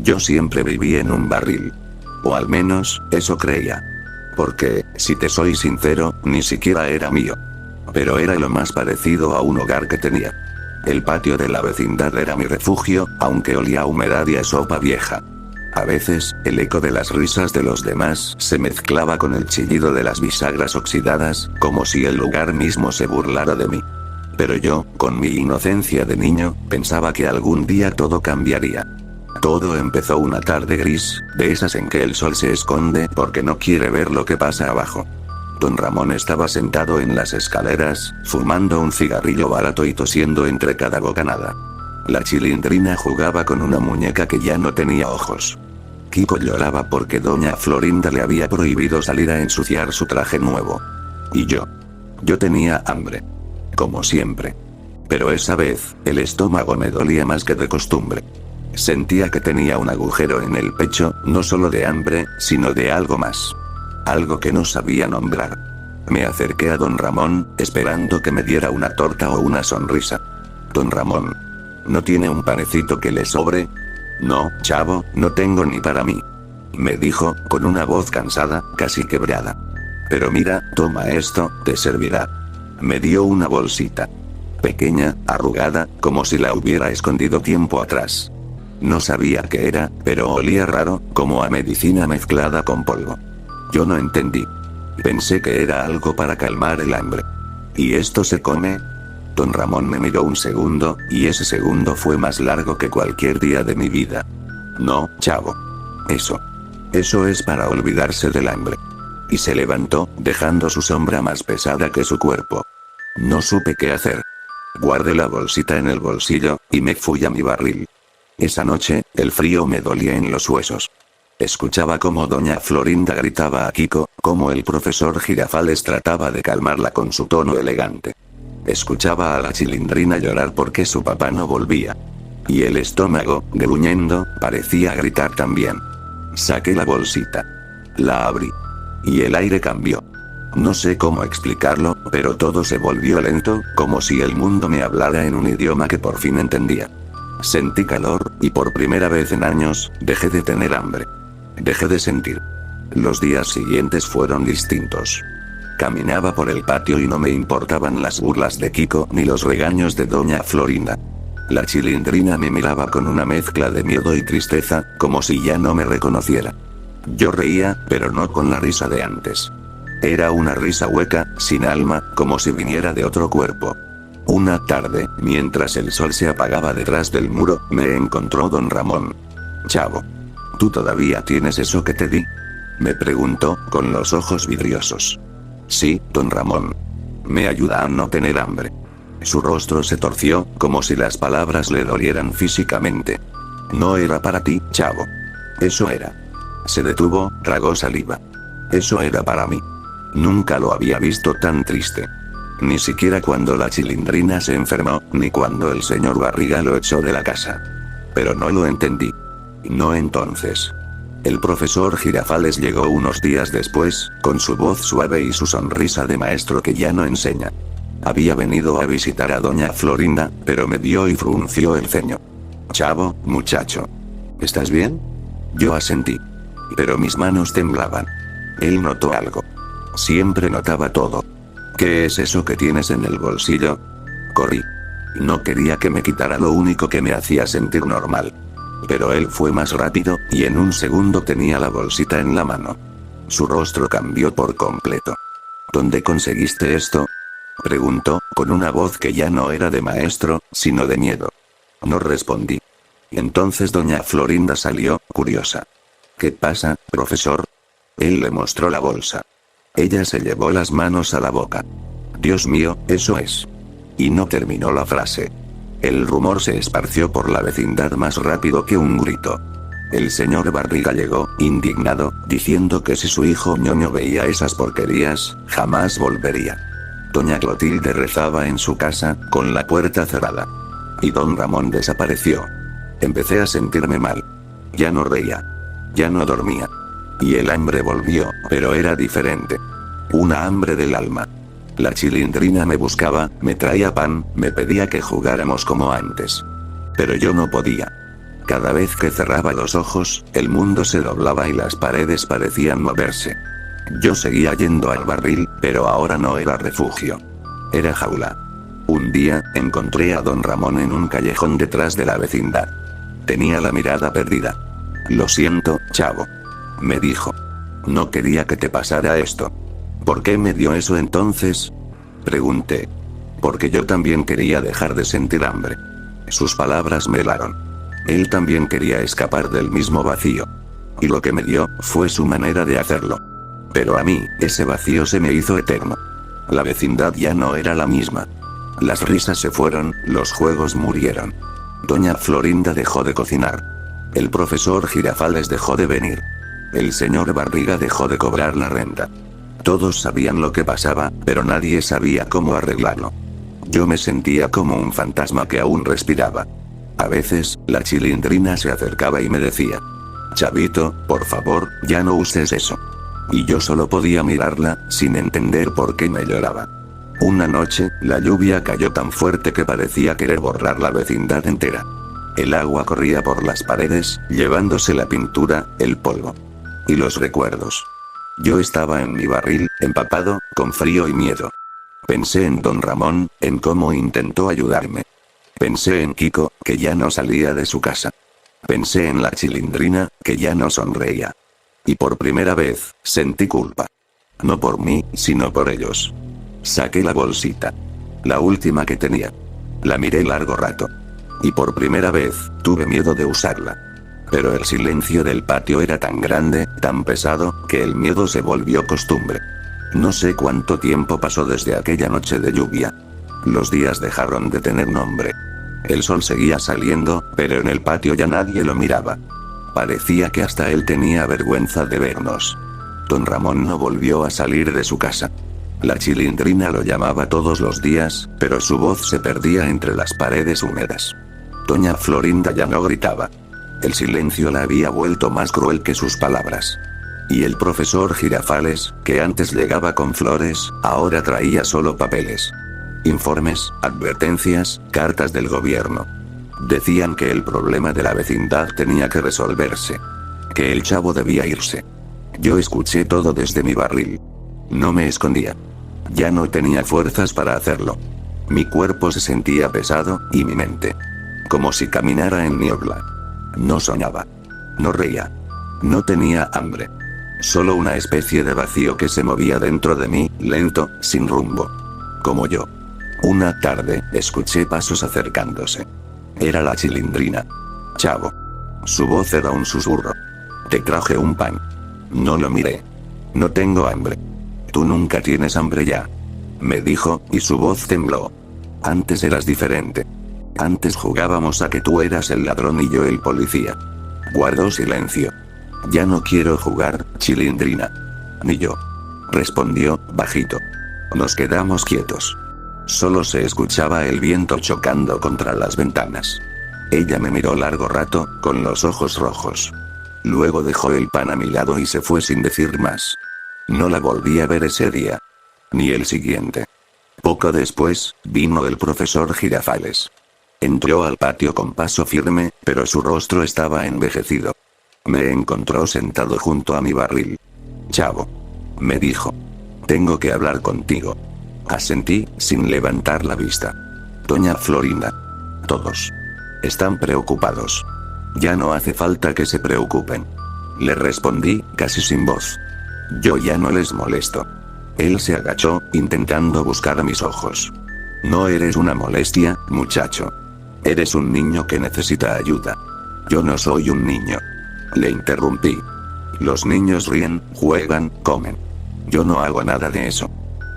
Yo siempre viví en un barril. O al menos, eso creía. Porque, si te soy sincero, ni siquiera era mío. Pero era lo más parecido a un hogar que tenía. El patio de la vecindad era mi refugio, aunque olía a humedad y a sopa vieja. A veces, el eco de las risas de los demás se mezclaba con el chillido de las bisagras oxidadas, como si el lugar mismo se burlara de mí. Pero yo, con mi inocencia de niño, pensaba que algún día todo cambiaría. Todo empezó una tarde gris, de esas en que el sol se esconde porque no quiere ver lo que pasa abajo. Don Ramón estaba sentado en las escaleras, fumando un cigarrillo barato y tosiendo entre cada bocanada. La Chilindrina jugaba con una muñeca que ya no tenía ojos. Kiko lloraba porque doña Florinda le había prohibido salir a ensuciar su traje nuevo. Y yo tenía hambre. Como siempre. Pero esa vez, el estómago me dolía más que de costumbre. Sentía que tenía un agujero en el pecho, no solo de hambre, sino de algo más. Algo que no sabía nombrar. Me acerqué a don Ramón, esperando que me diera una torta o una sonrisa. Don Ramón. ¿No tiene un panecito que le sobre? No, chavo, no tengo ni para mí. Me dijo, con una voz cansada, casi quebrada. Pero mira, toma esto, te servirá. Me dio una bolsita. Pequeña, arrugada, como si la hubiera escondido tiempo atrás. No sabía qué era, pero olía raro, como a medicina mezclada con polvo. Yo no entendí. Pensé que era algo para calmar el hambre. ¿Y esto se come? Don Ramón me miró un segundo, y ese segundo fue más largo que cualquier día de mi vida. No, chavo. Eso es para olvidarse del hambre. Y se levantó, dejando su sombra más pesada que su cuerpo. No supe qué hacer. Guardé la bolsita en el bolsillo, y me fui a mi barril. Esa noche, el frío me dolía en los huesos. Escuchaba cómo doña Florinda gritaba a Kiko, cómo el profesor Girafales trataba de calmarla con su tono elegante. Escuchaba a la Chilindrina llorar porque su papá no volvía. Y el estómago, gruñendo, parecía gritar también. Saqué la bolsita. La abrí. Y el aire cambió. No sé cómo explicarlo, pero todo se volvió lento, como si el mundo me hablara en un idioma que por fin entendía. Sentí calor, y por primera vez en años, dejé de tener hambre. Dejé de sentir. Los días siguientes fueron distintos. Caminaba por el patio y no me importaban las burlas de Kiko ni los regaños de doña Florinda. La Chilindrina me miraba con una mezcla de miedo y tristeza, como si ya no me reconociera. Yo reía, pero no con la risa de antes. Era una risa hueca, sin alma, como si viniera de otro cuerpo. Una tarde, mientras el sol se apagaba detrás del muro, me encontró don Ramón. Chavo. ¿Tú todavía tienes eso que te di? Me preguntó, con los ojos vidriosos. Sí, don Ramón. Me ayuda a no tener hambre. Su rostro se torció, como si las palabras le dolieran físicamente. No era para ti, chavo. Eso era. Se detuvo, tragó saliva. Eso era para mí. Nunca lo había visto tan triste. Ni siquiera cuando la Chilindrina se enfermó, ni cuando el señor Barriga lo echó de la casa. Pero no lo entendí. No entonces. El profesor Girafales llegó unos días después, con su voz suave y su sonrisa de maestro que ya no enseña. Había venido a visitar a doña Florinda, pero me vio y frunció el ceño. Chavo, muchacho. ¿Estás bien? Yo asentí. Pero mis manos temblaban. Él notó algo. Siempre notaba todo. ¿Qué es eso que tienes en el bolsillo? Corrí. No quería que me quitara lo único que me hacía sentir normal. Pero él fue más rápido, y en un segundo tenía la bolsita en la mano. Su rostro cambió por completo. ¿Dónde conseguiste esto? Preguntó, con una voz que ya no era de maestro, sino de miedo. No respondí. Entonces doña Florinda salió, curiosa. ¿Qué pasa, profesor? Él le mostró la bolsa. Ella se llevó las manos a la boca. Dios mío, eso es. Y no terminó la frase. El rumor se esparció por la vecindad más rápido que un grito. El señor Barriga llegó, indignado, diciendo que si su hijo ñoño veía esas porquerías, jamás volvería. Doña Clotilde rezaba en su casa, con la puerta cerrada. Y don Ramón desapareció. Empecé a sentirme mal. Ya no reía. Ya no dormía. Y el hambre volvió, pero era diferente. Una hambre del alma. La Chilindrina me buscaba, me traía pan, me pedía que jugáramos como antes. Pero yo no podía. Cada vez que cerraba los ojos, el mundo se doblaba y las paredes parecían moverse. Yo seguía yendo al barril, pero ahora no era refugio. Era jaula. Un día, encontré a don Ramón en un callejón detrás de la vecindad. Tenía la mirada perdida. Lo siento, chavo. Me dijo. No quería que te pasara esto. ¿Por qué me dio eso entonces? Pregunté. Porque yo también quería dejar de sentir hambre. Sus palabras me helaron. Él también quería escapar del mismo vacío. Y lo que me dio, fue su manera de hacerlo. Pero a mí, ese vacío se me hizo eterno. La vecindad ya no era la misma. Las risas se fueron, los juegos murieron. Doña Florinda dejó de cocinar. El profesor Girafales dejó de venir. El señor Barriga dejó de cobrar la renta. Todos sabían lo que pasaba, pero nadie sabía cómo arreglarlo. Yo me sentía como un fantasma que aún respiraba. A veces, la Chilindrina se acercaba y me decía: Chavito, por favor, ya no uses eso. Y yo solo podía mirarla, sin entender por qué me lloraba. Una noche, la lluvia cayó tan fuerte que parecía querer borrar la vecindad entera. El agua corría por las paredes, llevándose la pintura, el polvo. Y los recuerdos. Yo estaba en mi barril, empapado, con frío y miedo. Pensé en don Ramón, en cómo intentó ayudarme. Pensé en Kiko, que ya no salía de su casa. Pensé en la Chilindrina, que ya no sonreía. Y por primera vez, sentí culpa. No por mí, sino por ellos. Saqué la bolsita. La última que tenía. La miré largo rato. Y por primera vez, tuve miedo de usarla. Pero el silencio del patio era tan grande, tan pesado, que el miedo se volvió costumbre. No sé cuánto tiempo pasó desde aquella noche de lluvia. Los días dejaron de tener nombre. El sol seguía saliendo, pero en el patio ya nadie lo miraba. Parecía que hasta él tenía vergüenza de vernos. Don Ramón no volvió a salir de su casa. La Chilindrina lo llamaba todos los días, pero su voz se perdía entre las paredes húmedas. Doña Florinda ya no gritaba. El silencio la había vuelto más cruel que sus palabras. Y el profesor Girafales, que antes llegaba con flores, ahora traía solo papeles. Informes, advertencias, cartas del gobierno. Decían que el problema de la vecindad tenía que resolverse. Que el chavo debía irse. Yo escuché todo desde mi barril. No me escondía. Ya no tenía fuerzas para hacerlo. Mi cuerpo se sentía pesado, y mi mente. Como si caminara en niebla. No soñaba. No reía. No tenía hambre. Solo una especie de vacío que se movía dentro de mí, lento, sin rumbo. Como yo. Una tarde, escuché pasos acercándose. Era la Chilindrina. Chavo. Su voz era un susurro. Te traje un pan. No lo miré. No tengo hambre. Tú nunca tienes hambre ya. Me dijo, y su voz tembló. Antes eras diferente. Antes jugábamos a que tú eras el ladrón y yo el policía. Guardó silencio. Ya no quiero jugar, Chilindrina. Ni yo. Respondió, bajito. Nos quedamos quietos. Solo se escuchaba el viento chocando contra las ventanas. Ella me miró largo rato, con los ojos rojos. Luego dejó el pan a mi lado y se fue sin decir más. No la volví a ver ese día. Ni el siguiente. Poco después, vino el profesor Girafales. Entró al patio con paso firme, pero su rostro estaba envejecido. Me encontró sentado junto a mi barril. Chavo. Me dijo. Tengo que hablar contigo. Asentí, sin levantar la vista. Doña Florinda. Todos. Están preocupados. Ya no hace falta que se preocupen. Le respondí, casi sin voz. Yo ya no les molesto. Él se agachó, intentando buscar mis ojos. No eres una molestia, muchacho. Eres un niño que necesita ayuda. Yo no soy un niño. Le interrumpí. Los niños ríen, juegan, comen. Yo no hago nada de eso.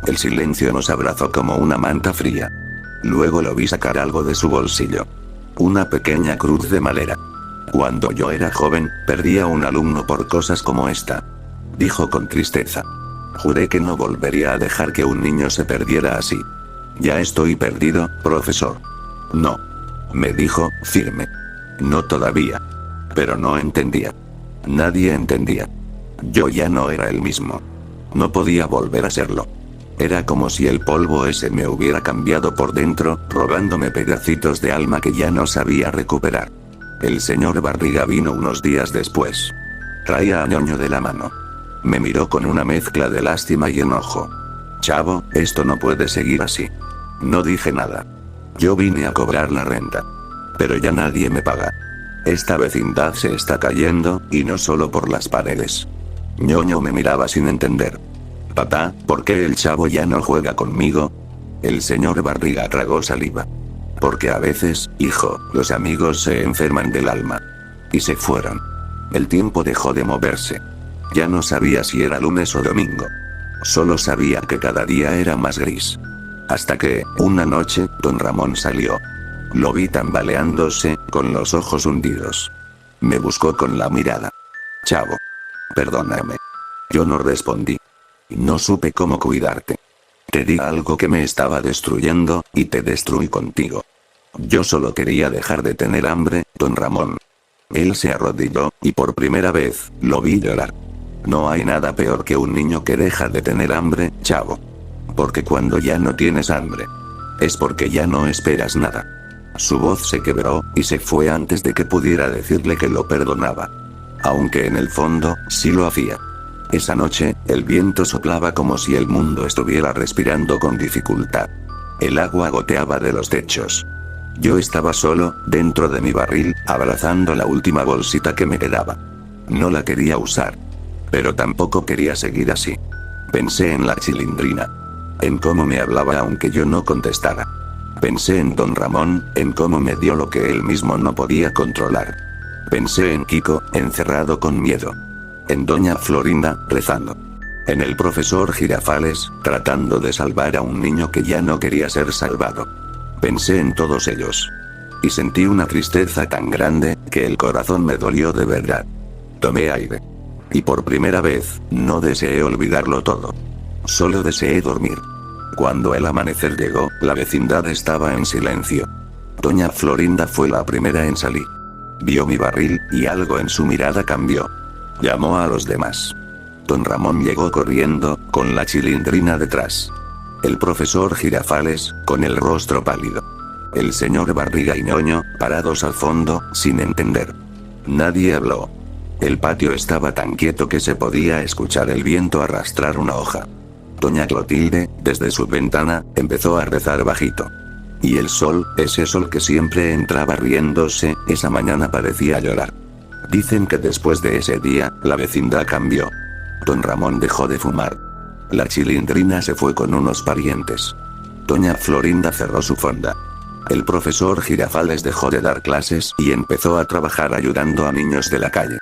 El silencio nos abrazó como una manta fría. Luego lo vi sacar algo de su bolsillo. Una pequeña cruz de madera. Cuando yo era joven, perdí a un alumno por cosas como esta. Dijo con tristeza. Juré que no volvería a dejar que un niño se perdiera así. Ya estoy perdido, profesor. No. Me dijo, firme. No todavía. Pero no entendía. Nadie entendía. Yo ya no era el mismo. No podía volver a serlo. Era como si el polvo ese me hubiera cambiado por dentro, robándome pedacitos de alma que ya no sabía recuperar. El señor Barriga vino unos días después. Traía a Ñoño de la mano. Me miró con una mezcla de lástima y enojo. Chavo, esto no puede seguir así. No dije nada. Yo vine a cobrar la renta. Pero ya nadie me paga. Esta vecindad se está cayendo, y no solo por las paredes. Ñoño me miraba sin entender. Papá, ¿por qué el chavo ya no juega conmigo? El señor Barriga tragó saliva. Porque a veces, hijo, los amigos se enferman del alma. Y se fueron. El tiempo dejó de moverse. Ya no sabía si era lunes o domingo. Solo sabía que cada día era más gris. Hasta que, una noche, don Ramón salió. Lo vi tambaleándose, con los ojos hundidos. Me buscó con la mirada. Chavo. Perdóname. Yo no respondí. No supe cómo cuidarte. Te di algo que me estaba destruyendo, y te destruí contigo. Yo solo quería dejar de tener hambre, don Ramón. Él se arrodilló, y por primera vez, lo vi llorar. No hay nada peor que un niño que deja de tener hambre, chavo. Porque cuando ya no tienes hambre, es porque ya no esperas nada. Su voz se quebró, y se fue antes de que pudiera decirle que lo perdonaba. Aunque en el fondo, sí lo hacía. Esa noche, el viento soplaba como si el mundo estuviera respirando con dificultad. El agua goteaba de los techos. Yo estaba solo, dentro de mi barril, abrazando la última bolsita que me quedaba. No la quería usar. Pero tampoco quería seguir así. Pensé en la Chilindrina. En cómo me hablaba aunque yo no contestara. Pensé en don Ramón, en cómo me dio lo que él mismo no podía controlar. Pensé en Kiko, encerrado con miedo. En doña Florinda, rezando. En el profesor Girafales, tratando de salvar a un niño que ya no quería ser salvado. Pensé en todos ellos. Y sentí una tristeza tan grande, que el corazón me dolió de verdad. Tomé aire. Y por primera vez, no deseé olvidarlo todo. Solo deseé dormir. Cuando el amanecer llegó, la vecindad estaba en silencio. Doña Florinda fue la primera en salir. Vio mi barril, y algo en su mirada cambió. Llamó a los demás. Don Ramón llegó corriendo, con la Chilindrina detrás. El profesor Girafales, con el rostro pálido. El señor Barriga y Ñoño, parados al fondo, sin entender. Nadie habló. El patio estaba tan quieto que se podía escuchar el viento arrastrar una hoja. Doña Clotilde, desde su ventana, empezó a rezar bajito. Y el sol, ese sol que siempre entraba riéndose, esa mañana parecía llorar. Dicen que después de ese día, la vecindad cambió. Don Ramón dejó de fumar. La Chilindrina se fue con unos parientes. Doña Florinda cerró su fonda. El profesor Girafales dejó de dar clases y empezó a trabajar ayudando a niños de la calle.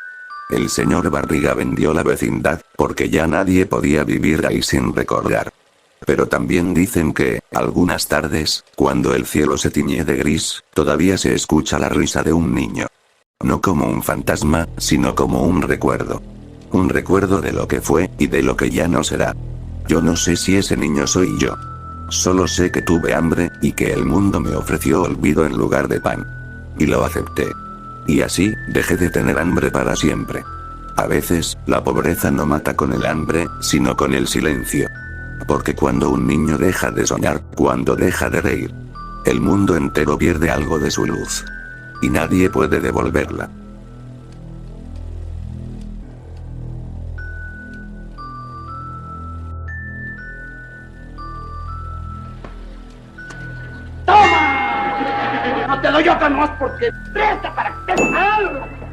El señor Barriga vendió la vecindad, porque ya nadie podía vivir ahí sin recordar. Pero también dicen que, algunas tardes, cuando el cielo se tiñe de gris, todavía se escucha la risa de un niño. No como un fantasma, sino como un recuerdo. Un recuerdo de lo que fue, y de lo que ya no será. Yo no sé si ese niño soy yo. Solo sé que tuve hambre, y que el mundo me ofreció olvido en lugar de pan. Y lo acepté. Y así, dejé de tener hambre para siempre. A veces, la pobreza no mata con el hambre, sino con el silencio. Porque cuando un niño deja de soñar, cuando deja de reír, el mundo entero pierde algo de su luz. Y nadie puede devolverla. ¡Toma! No te doy otra más porque presta para que te...